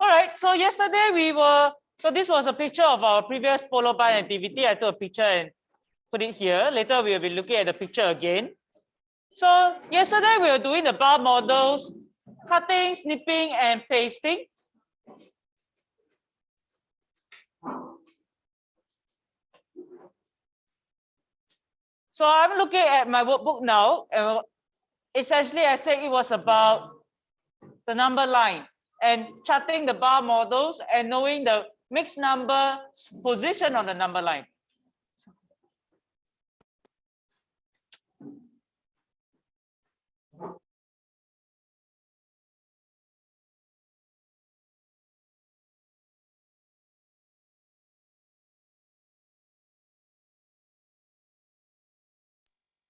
All right, so yesterday so this was a picture of our previous polo bar activity. I took a picture and put it here. Later we will be looking at the picture again. So yesterday we were doing the bar models, cutting, snipping, and pasting. So I'm looking at my workbook now. Essentially, I said it was about the number line and charting the bar models and knowing the mixed number position on the number line.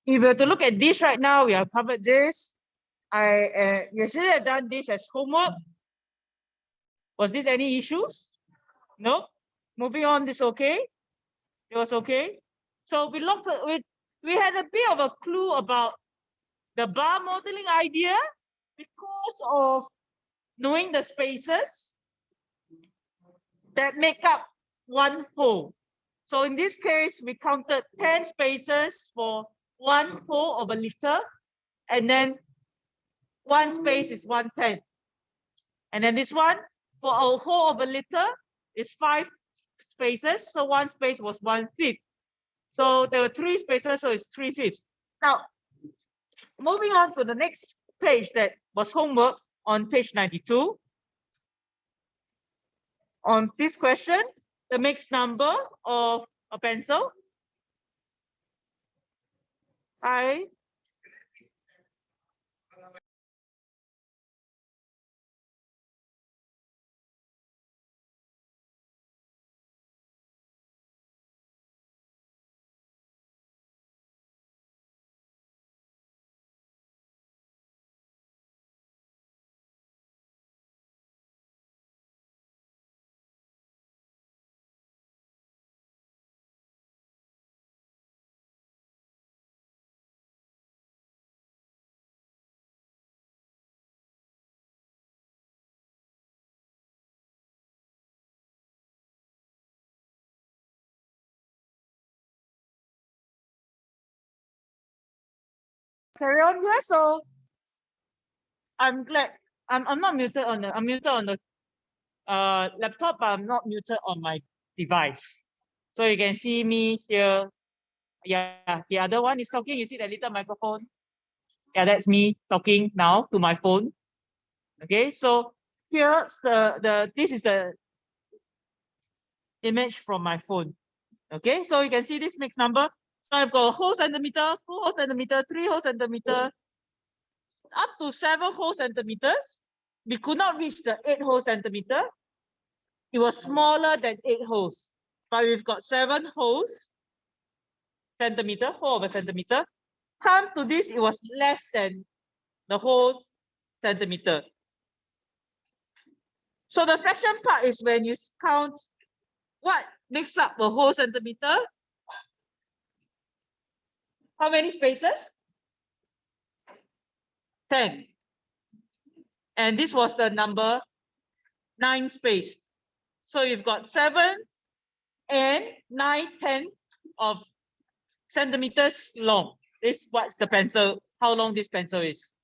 If we were to look at this right now, we have covered this. Yesterday I done this as homework. Was this any issues? No. Moving on, this okay? It was okay. So we looked at we had a bit of a clue about the bar modeling idea because of knowing the spaces that make up one hole. So in this case, we counted 10 spaces for one hole of a liter, and then one space is 1/10. And then this one, for a whole of a liter, is 5 spaces. So one space was 1/5. So there were 3 spaces, so it's 3/5. Now, moving on to the next page that was homework on page 92. On this question, the mixed number of a pencil. Carry on here. So I'm glad I'm not muted on I'm muted on the laptop, but I'm not muted on my device. So you can see me here. Yeah, the other one is talking. You see that little microphone? Yeah, that's me talking now to my phone. Okay, so here's this is the image from my phone. Okay, so you can see this mixed number. So I've got a whole centimeter, 2 whole centimeter, 3 whole centimeter, up to 7 whole centimeters. We could not reach the 8 whole centimeter. It was smaller than 8 holes, but we've got 7 holes centimeter, whole of a centimeter. Come to this, it was less than the whole centimeter. So the fraction part is when you count what makes up a whole centimeter. How many spaces? 10. And this was the number 9 space. So you've got 7 and 9/10 of centimeters long. This is what's the pencil, how long this pencil is.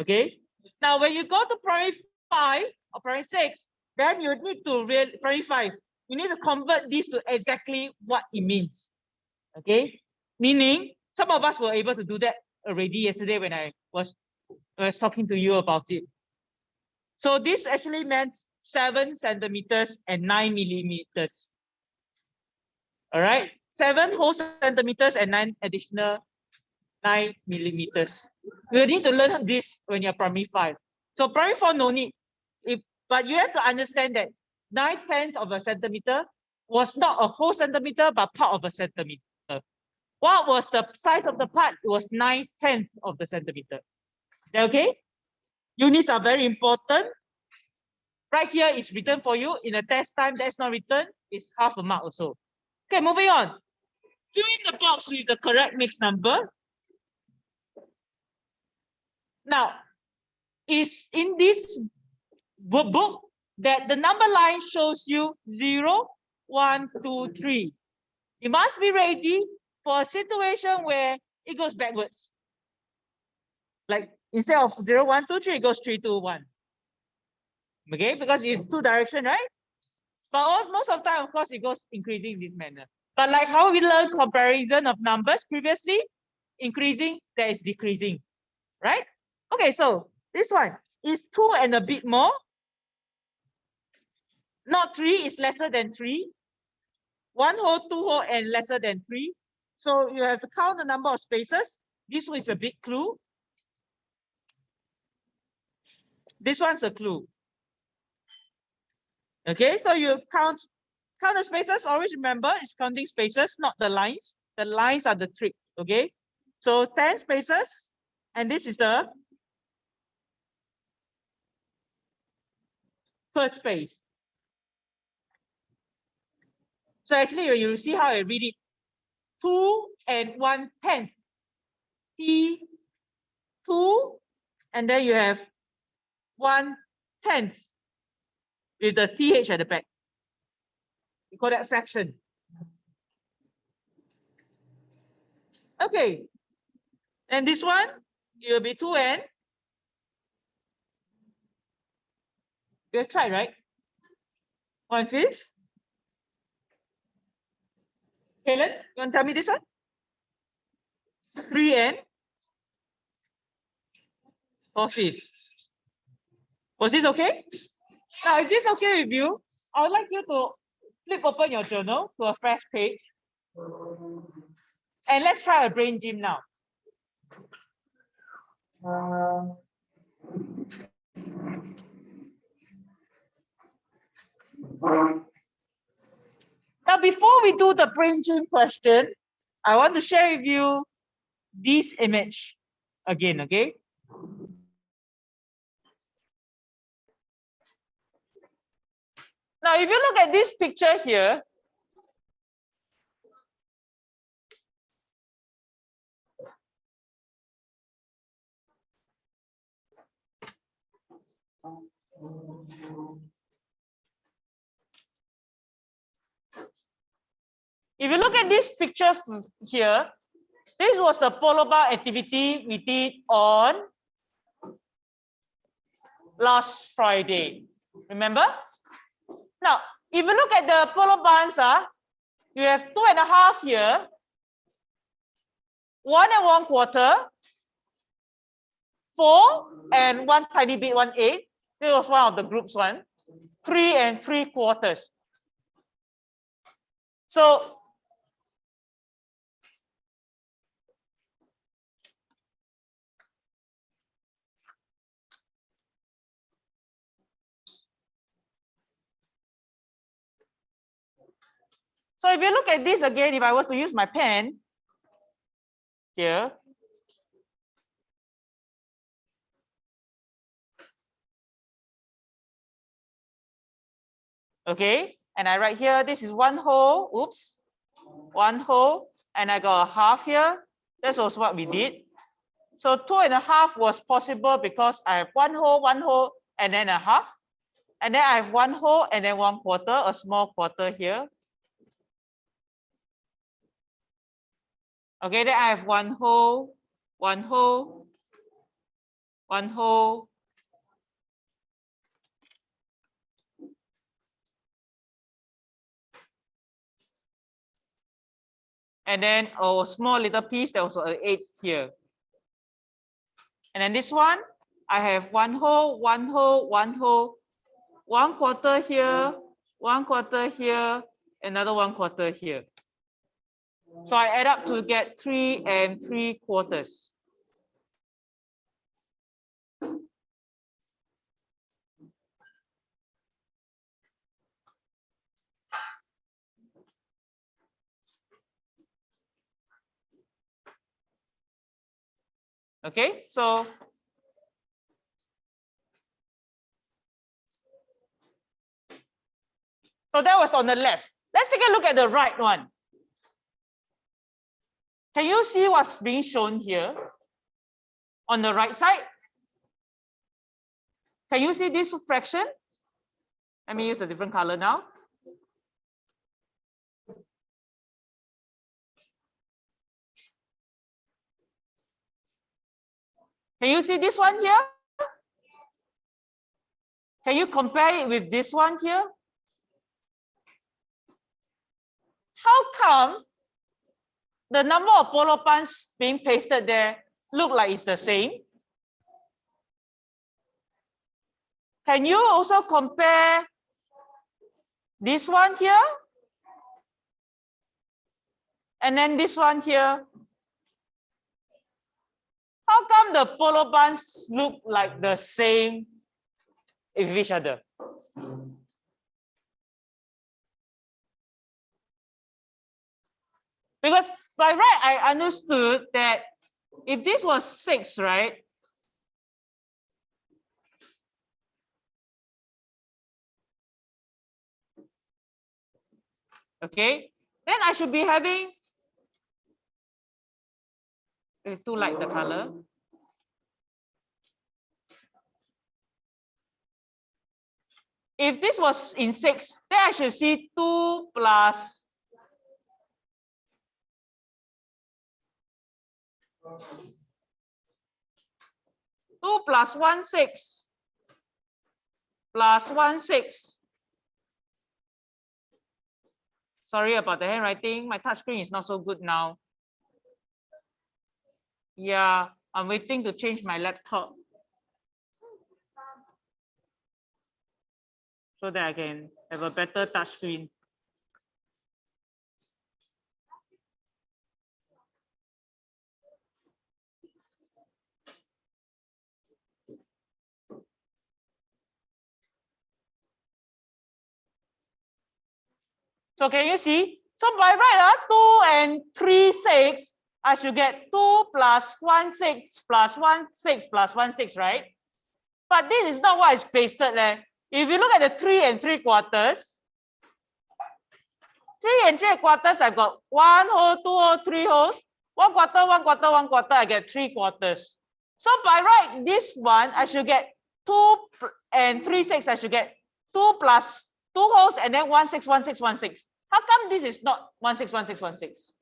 Okay. Now, when you go to primary 5 or primary 6, then you need to primary 5. You need to convert this to exactly what it means. Okay. Meaning, some of us were able to do that already yesterday when I was talking to you about it. So this actually meant 7 centimeters and 9 millimeters. All right, 7 whole centimeters and 9 additional 9 millimeters. You need to learn this when you're primary 5. So primary 4, no need. But you have to understand that 9/10 of a centimeter was not a whole centimeter, but part of a centimeter. What was the size of the part? It was 9/10 of the centimeter. Okay? Units are very important. Right here is written for you. In a test time, that's not written. It's half a mark also. Okay, moving on. Fill in the box with the correct mixed number. Now, is in this book that the number line shows you 0, 1, 2, 3. You must be ready for a situation where it goes backwards. Like instead of 0, 1, 2, 3, it goes 3, 2, 1. Okay, because it's two direction, right? But most of the time, of course, it goes increasing in this manner. But like how we learned comparison of numbers previously, increasing, there is decreasing, right? Okay, so this one is 2 and a bit more. Not 3 is lesser than 3. 1 whole, 2 whole, and lesser than 3. So you have to count the number of spaces. This one is a big clue. This one's a clue. Okay, so you count the spaces. Always remember, it's counting spaces, not the lines. The lines are the trick. Okay, so 10 spaces, and this is the first space. So actually, you see how I read it. 2 and 1/10. T2, and then you have 1/10 with the TH at the back. We call that fraction. Okay. And this one, it will be 2n. You have tried, right? 1/5. Helen, you want to tell me this one? 3n. 4/5. Was this okay? Now, if this is okay with you, I would like you to flip open your journal to a fresh page. And let's try a brain gym now. Now, before we do the brain gym question, I want to share with you this image again, okay? Now, if you look at this picture here, if you look at this picture here, this was the polar bar activity we did on last Friday. Remember? Now, if you look at the polar bands, you have 2.5 here, 1 1/4, 4 and 1 tiny bit, 1/8. This was one of the groups one. 3 3/4. So if you look at this again, if I was to use my pen here, okay, and I write here, this is 1 whole, oops, 1 whole, and I got a half here. That was what we did. So 2.5 was possible because I have 1 whole, and then a half. And then I have 1 whole and then 1/4, a small quarter here. Okay, then I have 1 whole, 1 whole, 1 whole. And then a small little piece, there was an 8 here. And then this one, I have 1 whole, 1 whole, 1 whole, 1/4 here, 1/4 here, another 1/4 here. So I add up to get 3 3/4. Okay, so that was on the left. Let's take a look at the right one. Can you see what's being shown here on the right side? Can you see this fraction? Let me use a different color now. Can you see this one here? Can you compare it with this one here? How come the number of polo pants being pasted there look like it's the same? Can you also compare this one here? And then this one here? How come the polo pants look like the same with each other? Because by right, I understood that if this was 6, right? Okay, then I should be having too light the color. If this was in 6, then I should see 2 plus 2 plus 1, 6 plus 1, 6. Sorry about the handwriting. My touch screen is not so good now. Yeah, I'm waiting to change my laptop so that I can have a better touch screen. So can you see? So by right, 2 and 3, 6, I should get 2 plus 1, 6 plus 1, 6 plus 1, 6, right? But this is not what is pasted there. If you look at the 3 and 3/4, 3 and 3/4, I've got 1 whole, 2 whole, 3 wholes, 1 quarter, 1 quarter, 1 quarter, I get 3/4. So by right, this one, I should get 2 and 3, 6, I should get 2 plus 2 wholes and then 1, 6, 1, 6, 1, 6. How come this is not 1, 6, 1, 6, 1, 6?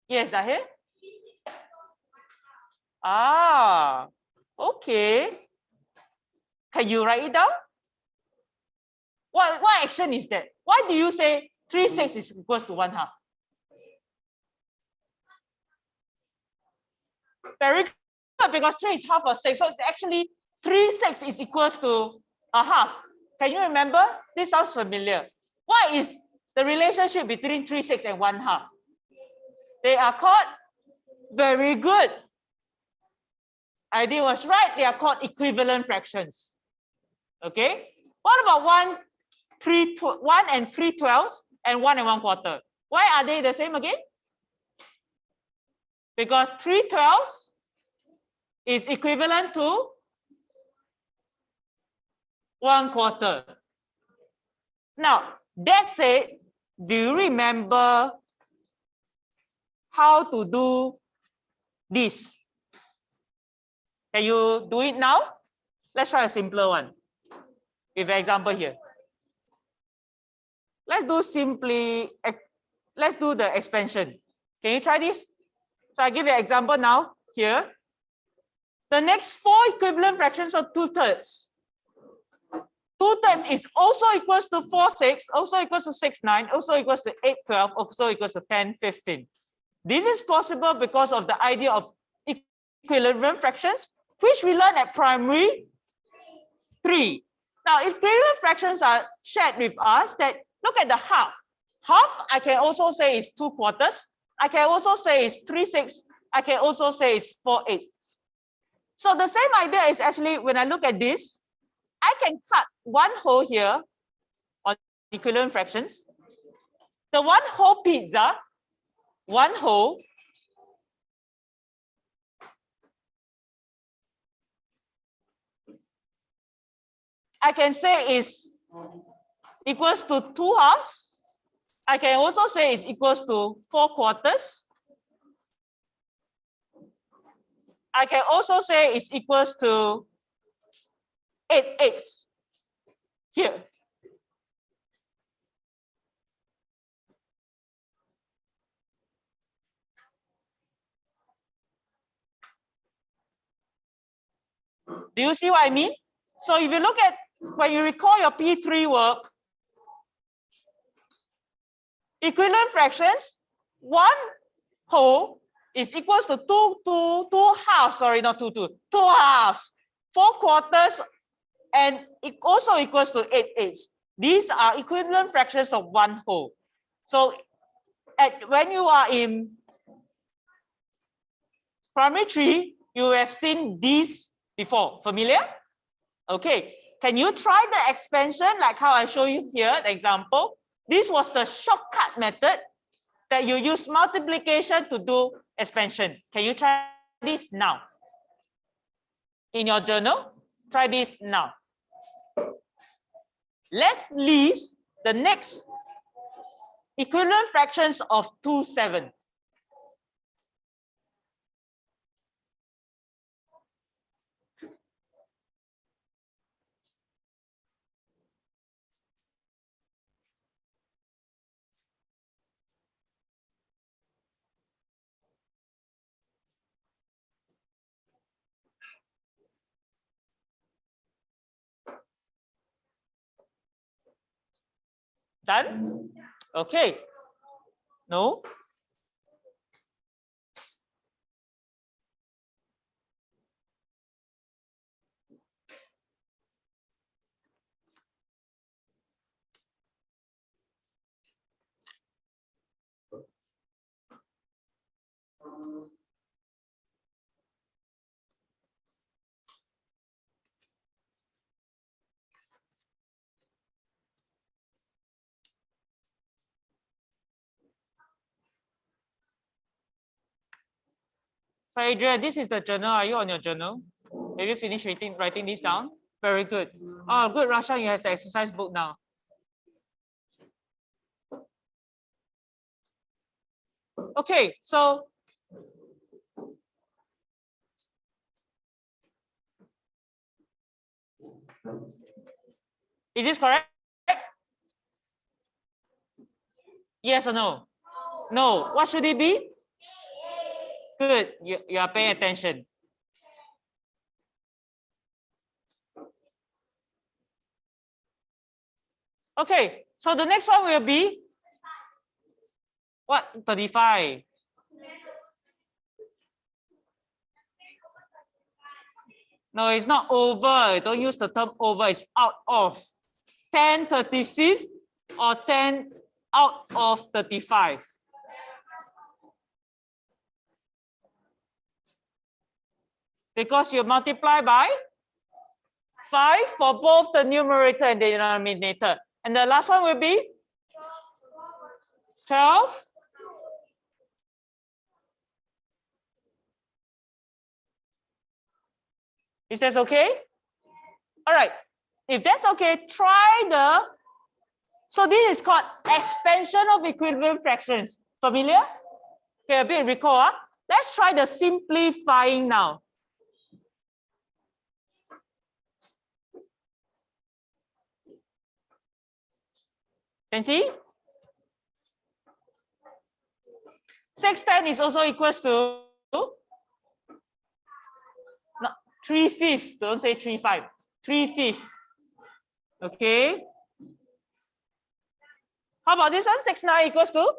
Yes, I hear. Ah, okay. Can you write it down? What action is that? Why do you say 3, 6 is equals to 1/2? Very good, because 3 is half of 6. So it's actually 3, 6 is equals to 1/2. Can you remember? This sounds familiar. What is the relationship between 3, 6 and 1/2? They are called, very good. Idea was right. They are called equivalent fractions. Okay. What about 1 and 3/12 and 1 and 1/4? Why are they the same again? Because 3/12 is equivalent to 1/4. Now, that said, do you remember how to do this? Can you do it now? Let's try a simpler one. With an example here. Let's do the expansion. Can you try this? So I give you an example now here. The next 4 equivalent fractions of 2/3. 2/3 is also equals to 4, 6, also equals to 6, 9, also equals to 8, 12, also equals to 10, 15. This is possible because of the idea of equivalent fractions, which we learned at primary 3. Now, if equivalent fractions are shared with us, that look at the half. Half, I can also say is 2/4. I can also say is 3/6. I can also say is 4/8. So the same idea is actually, when I look at this, I can cut 1 whole here on equivalent fractions. The 1 whole pizza, 1 whole, I can say is equals to 2 halves. I can also say is equals to 4/4. I can also say is equals to 8/8 here. Do you see what I mean? So if you look at, when you recall your P3 work, equivalent fractions, 1 whole is equals to 2 halves, sorry, not 2 halves, 4 quarters, and it also equals to 8/8. These are equivalent fractions of 1 whole. So when you are in primary 3, you have seen these before. Familiar? Okay. Can you try the expansion like how I show you here, the example? This was the shortcut method that you use multiplication to do expansion. Can you try this now? In your journal, try this now. Let's list the next equivalent fractions of 2/7. Done? Okay. No? Adrian, this is the journal. Are you on your journal? Have you finished writing this down? Very good. Oh, good. Rasha, you have the exercise book now. Okay, so is this correct? Yes or no? No. What should it be? Good. You are paying attention. Okay, so the next one will be what? 35. No, it's not over. Don't use the term over. It's out of 10/35 or 10 out of 35. Because you multiply by 5 for both the numerator and the denominator. And the last one will be 12. Is that okay? All right. If that's okay, try the. So this is called expansion of equivalent fractions. Familiar? Okay, a bit recall. Let's try the simplifying now. Can see? 6/10 is also equals to 3/5. Don't say 3/5. 3/5. Okay. How about this one? 6/9 equals to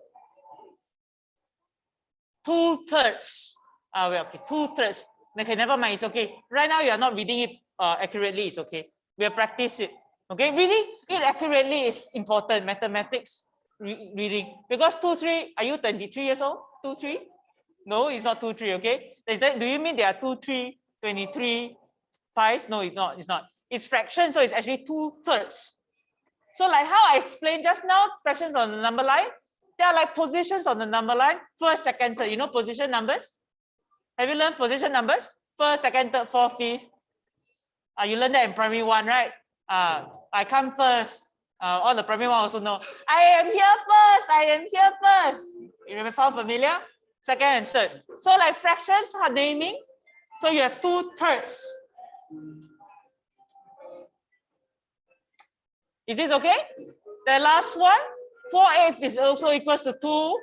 2/3. Okay, 2/3. Okay, never mind. It's okay. Right now you are not reading it accurately. It's okay. We'll practice it. Okay, reading it accurately is important. Mathematics reading, because 2/3. Are you 23 years old? 2/3? No, it's not 2/3. Okay. Is that? Do you mean there are 2/3, 23 pies? No, it's not. It's not. It's fraction, so it's actually 2/3. So like how I explained just now, fractions on the number line, they are like positions on the number line. First, second, third. You know position numbers? Have you learned position numbers? First, second, third, fourth, fifth. You learned that in primary 1, right? I come first. All the primary 1 also know. I am here first. I am here first. You found familiar? Second and third. So like fractions are naming. So you have 2/3. Is this okay? The last one, 4/8 is also equals to 2/4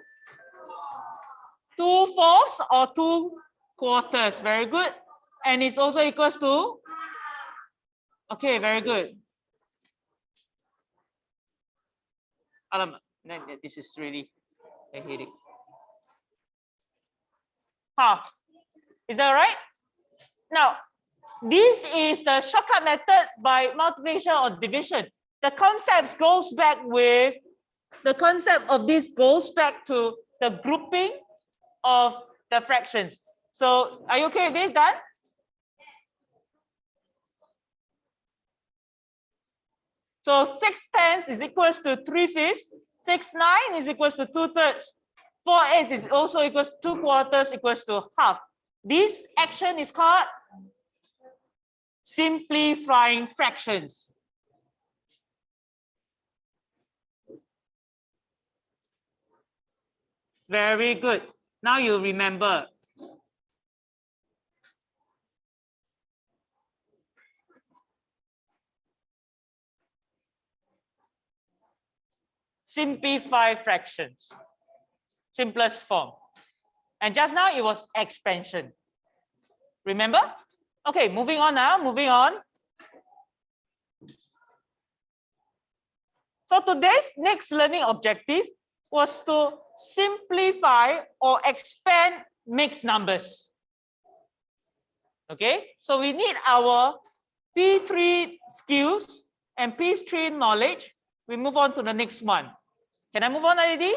or 2/4. Very good. And it's also equals to, okay, very good. This is really, I hate it. Half. Is that right? Now, this is the shortcut method by multiplication or division. The concept goes back with, the concept of this goes back to the grouping of the fractions. So are you okay with this, done? So 6/10 is equals to 3/5. 6/9 is equals to 2/3. 4/8 is also equals to 2/4 equals to half. This action is called simplifying fractions. Very good. Now you remember. Simplify fractions. Simplest form. And just now it was expansion. Remember? Okay, moving on now, moving on. So today's next learning objective was to simplify or expand mixed numbers. Okay, so we need our P3 skills and P3 knowledge. We move on to the next one. Can I move on already?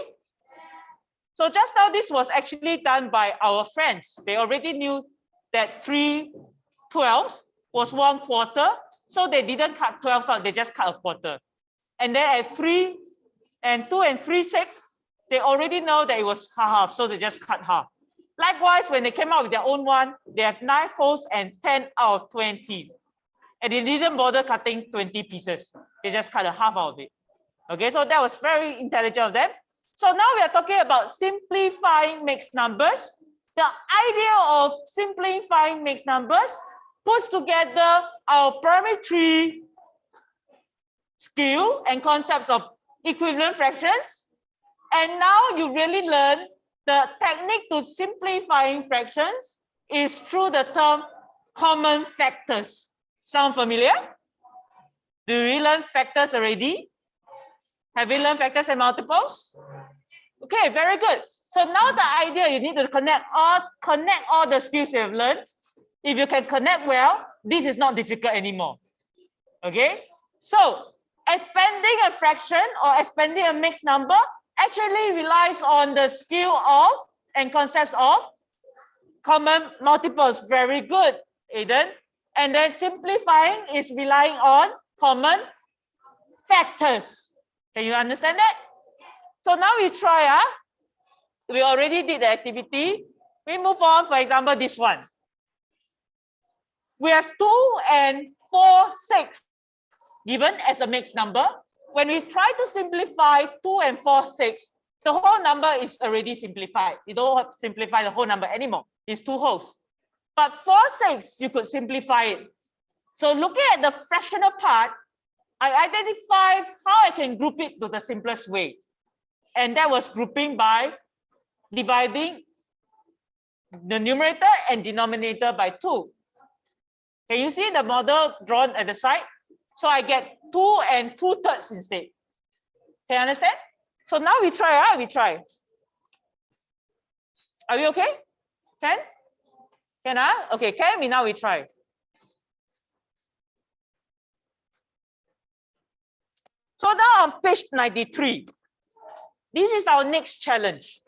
So just now this was actually done by our friends. They already knew that 3/12 was 1/4. So they didn't cut 12 out, they just cut a quarter. And then at 3 and 2 and 3/6, they already know that it was half, so they just cut half. Likewise, when they came out with their own one, they have 9 wholes and 10 out of 20. And they didn't bother cutting 20 pieces. They just cut a half out of it. Okay, so that was very intelligent of them. So now we are talking about simplifying mixed numbers. The idea of simplifying mixed numbers puts together our primary 3 skill and concepts of equivalent fractions. And now you really learn the technique to simplifying fractions is through the term common factors. Sound familiar? Do you learn factors already? Have you learned factors and multiples? Okay, very good. So now the idea, you need to connect all the skills you have learned. If you can connect well, this is not difficult anymore. Okay, so expanding a fraction or expanding a mixed number actually relies on the skill of and concepts of common multiples. Very good, Aiden. And then simplifying is relying on common factors. Can you understand that? So now we try. We already did the activity. We move on, for example, this one. We have 2 and 4/6 given as a mixed number. When we try to simplify 2 and 4/6, the whole number is already simplified. You don't have to simplify the whole number anymore. It's 2 wholes. But 4/6, you could simplify it. So looking at the fractional part, I identified how I can group it to the simplest way. And that was grouping by dividing the numerator and denominator by 2. Can you see the model drawn at the side? So I get 2 and 2/3 instead. Can you understand? So now we try, we try. Are we okay? Can? Can I? Okay, can we now we try. So now on page 93, this is our next challenge.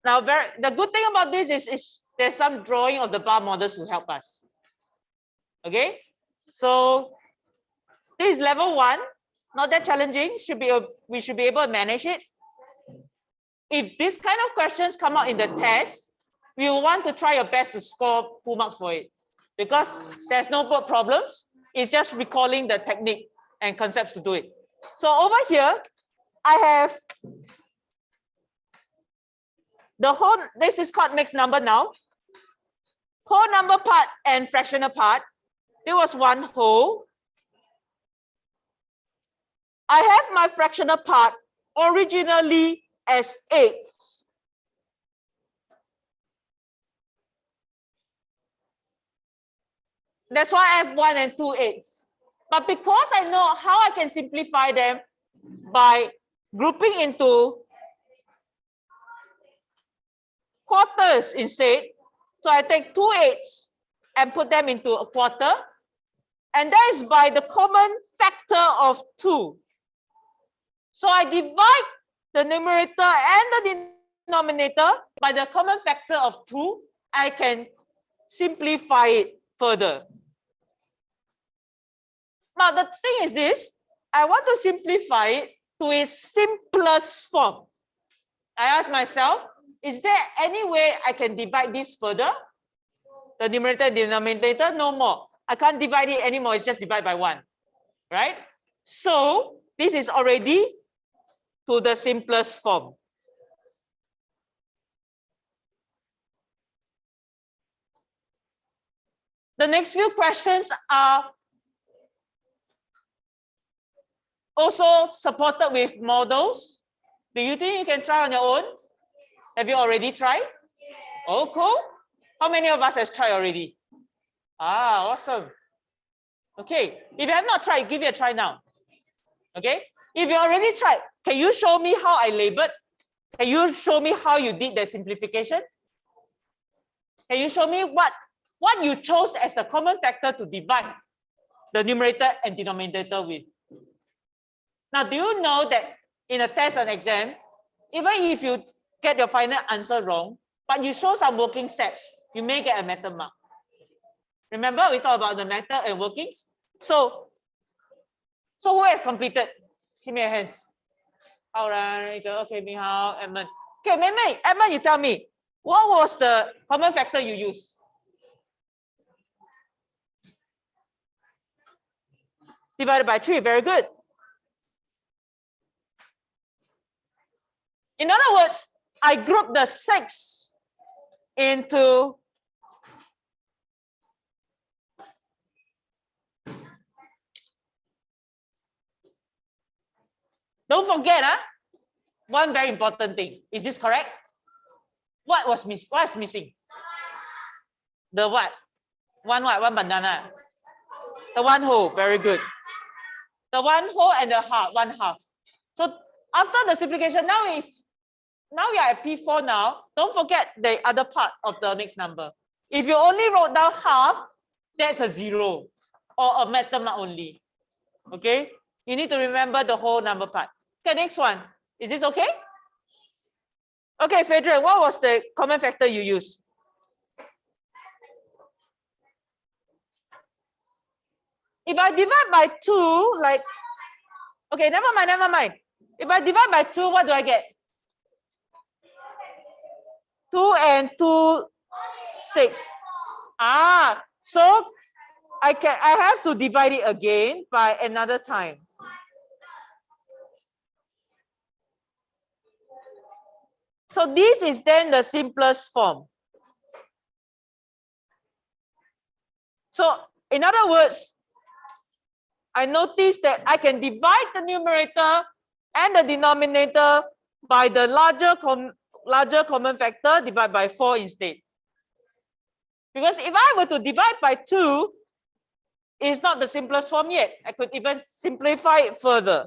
Now, the good thing about this is there's some drawing of the bar models to help us. Okay, so this is level 1, not that challenging. We should be able to manage it. If this kind of questions come out in the test, we will want to try your best to score full marks for it, because there's no problems. It's just recalling the technique and concepts to do it. So over here, I have the whole, this is called mixed number now. Whole number part and fractional part. There was 1 whole. I have my fractional part originally as 8s. That's why I have 1 and 2 8s. But because I know how I can simplify them by grouping into quarters instead, so I take 2 8s and put them into a quarter, and that is by the common factor of 2. So I divide the numerator and the denominator by the common factor of 2. I can simplify it further. Now the thing is this, I want to simplify it to its simplest form. I ask myself, is there any way I can divide this further? The numerator and denominator, no more. I can't divide it anymore, it's just divided by 1, right? So this is already to the simplest form. The next few questions are also supported with models. Do you think you can try on your own? Have you already tried? Oh, cool. How many of us has tried already? Ah, awesome. Okay, if you have not tried, give it a try now. Okay, if you already tried, can you show me how I labeled? Can you show me how you did the simplification? Can you show me what you chose as the common factor to divide the numerator and denominator with? Now, do you know that in a test and exam, even if you get your final answer wrong, but you show some working steps, you may get a method mark. Remember, we talked about the method and workings? So who has completed? Give me your hands. All right, okay, Mihao, Edmund. Okay, Mei, Edmund, you tell me, what was the common factor you used? Divided by 3, very good. In other words, I grouped the 6 into don't forget, one very important thing. Is this correct? What was missing? The what? One what? One banana. The one whole, very good. The one whole and the half, one half. So after the simplification, now we are at P4 now. Don't forget the other part of the next number. If you only wrote down half, that's a 0 or a method mark only. Okay? You need to remember the whole number part. Okay, next one. Is this okay? Okay, Frederick, what was the common factor you used? If I divide by 2, like, okay, never mind. If I divide by 2, what do I get? 2 and 2, 6. Ah, so I have to divide it again by another time. So this is then the simplest form. So in other words, I noticed that I can divide the numerator and the denominator by the larger common factor, divide by 4 instead. Because if I were to divide by 2, it's not the simplest form yet. I could even simplify it further.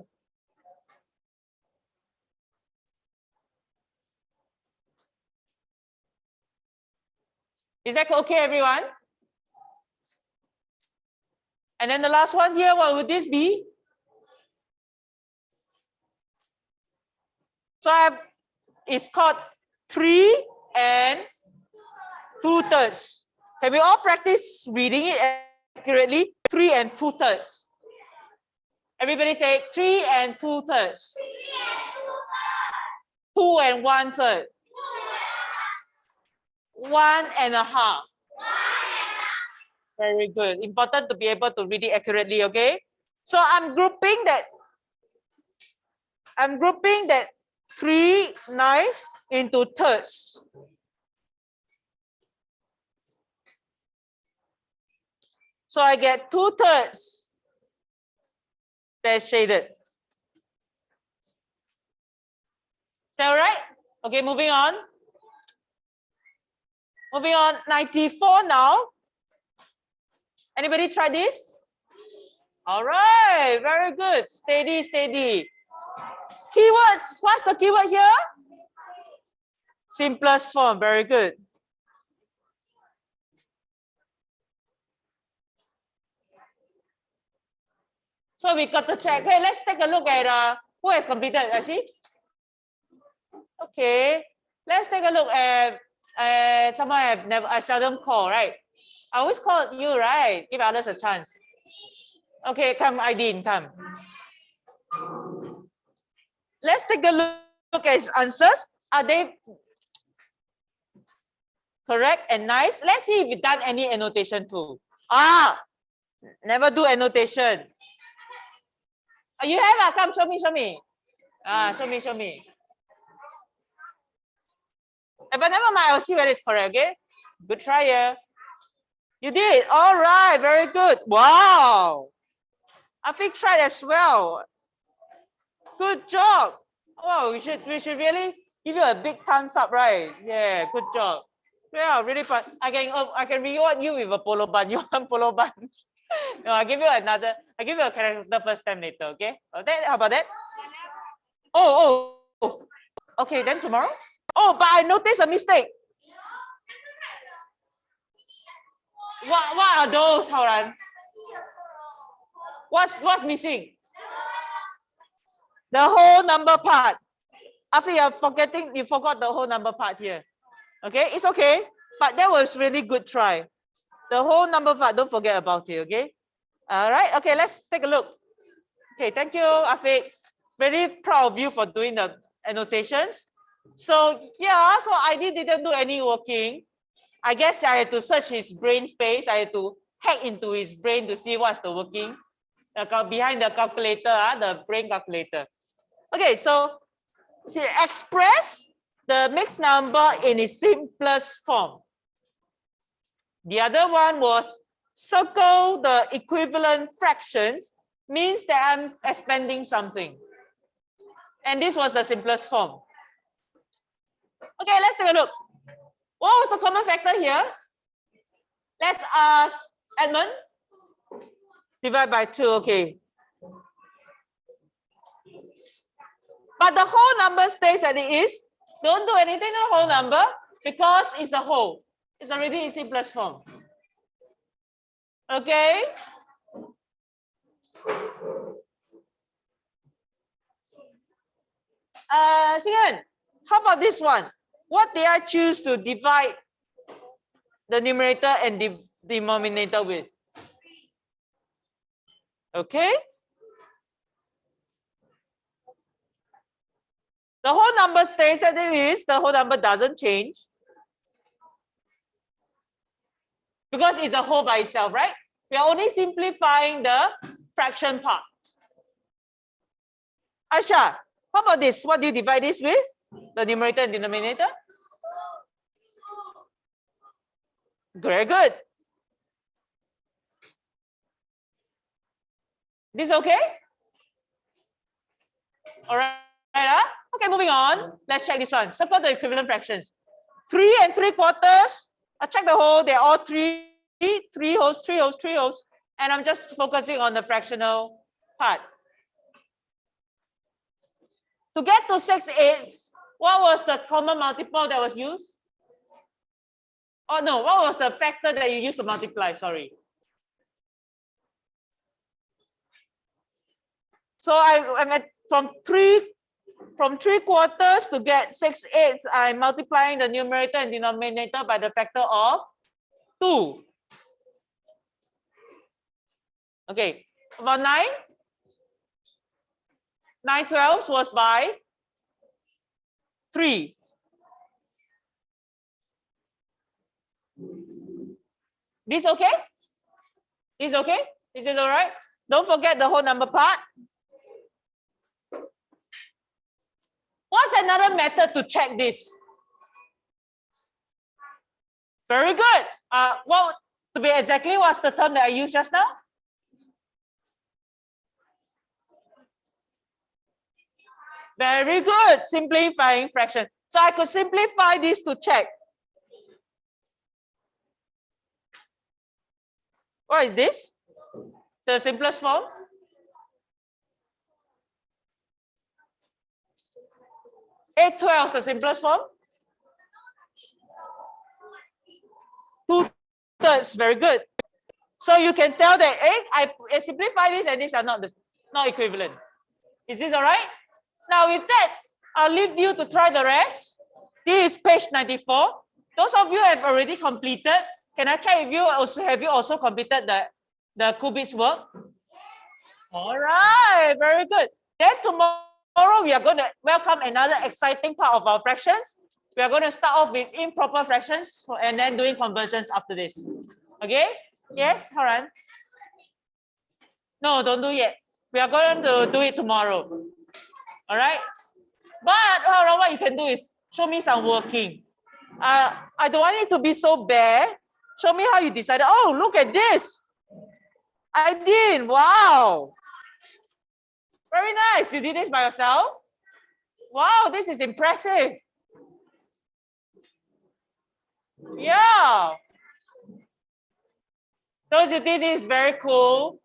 Is that okay, everyone? And then the last one here, what would this be? So it's called 3 and 2/3. Can we all practice reading it accurately? 3 and 2/3. Everybody say 3 and 2/3. 2 and 1/3. 1.5. Very good. Important to be able to read it accurately, okay? So I'm grouping that 3/9 into thirds. So I get 2/3 that's shaded. that all right? Okay, moving on. Moving on, 94 now. Anybody try this? All right, very good. Steady, steady. Keywords, what's the keyword here? Simplest form, very good. So we got to check. Okay, let's take a look at who has completed. I see. Okay, let's take a look at someone I seldom call, right? I always call you, right? Give others a chance. Okay, come, Aideen, come. Let's take a look at his answers. Are they correct and nice? Let's see if we've done any annotation too. Never do annotation. You have? Come, show me, show me. Show me. But never mind, I'll see whether it's correct, okay? Good try, yeah. You did. All right, very good. Wow. Afiq tried as well. Good job. Wow, we should really give you a big thumbs up, right? Yeah, good job. Yeah, really fun. I can reward you with a polo bun. You want polo bun? No, I'll give you a character first time later, okay? Okay, how about that? Oh. Okay, then tomorrow? Oh, but I noticed a mistake. What are those, Hauran? What's missing? The whole number part. After you forgot the whole number part here. Okay, it's okay. But that was really good try. The whole number part, don't forget about it, okay? All right, okay, let's take a look. Okay, thank you, Afiq. Very proud of you for doing the annotations. So yeah, so I didn't do any working. I guess I had to search his brain space. I had to hack into his brain to see what's the working behind the calculator, the brain calculator. Okay, so see, express the mixed number in its simplest form. The other one was circle the equivalent fractions, means that I'm expanding something. And this was the simplest form. Okay, let's take a look. What was the common factor here? Let's ask Edmund. Divide by 2, okay. But the whole number stays as it is. Don't do anything to the whole number because it's the whole. It's already in simplest form. Okay? Singan, how about this one? What did I choose to divide the numerator and the denominator with? Okay? The whole number stays as it is. The whole number doesn't change. Because it's a whole by itself, right? We are only simplifying the fraction part. Aisha, how about this? What do you divide this with? The numerator and denominator? Very good. This okay? All right. Okay, moving on. Let's check this one. Circle the equivalent fractions. 3 3/4. I check the whole. They're all three wholes. And I'm just focusing on the fractional part. To get to 6/8, what was the common multiple that was used? Oh no, what was the factor that you used to multiply? Sorry. So I'm at from 3/4 to get 6/8. I'm multiplying the numerator and denominator by the factor of 2. Okay, about 9. 9/12 was by 3. This okay? This okay? This is all right? Don't forget the whole number part. What's another method to check this? Very good. Well, to be exactly, what's the term that I used just now? Very good. Simplifying fraction. So I could simplify this to check. What is this? The simplest form? Eight 12 the simplest form. 2/3, very good. So you can tell that I simplify this and these are not equivalent. Is this all right? Now with that, I'll leave you to try the rest. This is page 94. Those of you have already completed. Can I check if you also completed the Kubit's work? All right, very good. Then tomorrow we are going to welcome another exciting part of our fractions. We are going to start off with improper fractions and then doing conversions after this. Okay? Yes, Haran? No, don't do yet. We are going to do it tomorrow. All right? But what you can do is show me some working. I don't want it to be so bad. Show me how you decided. Oh, look at this. I did. Wow. Very nice. You did this by yourself? Wow, this is impressive. Yeah. Don't you think this is very cool?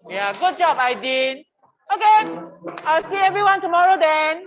Yeah, good job, Aidin. Okay, I'll see everyone tomorrow then.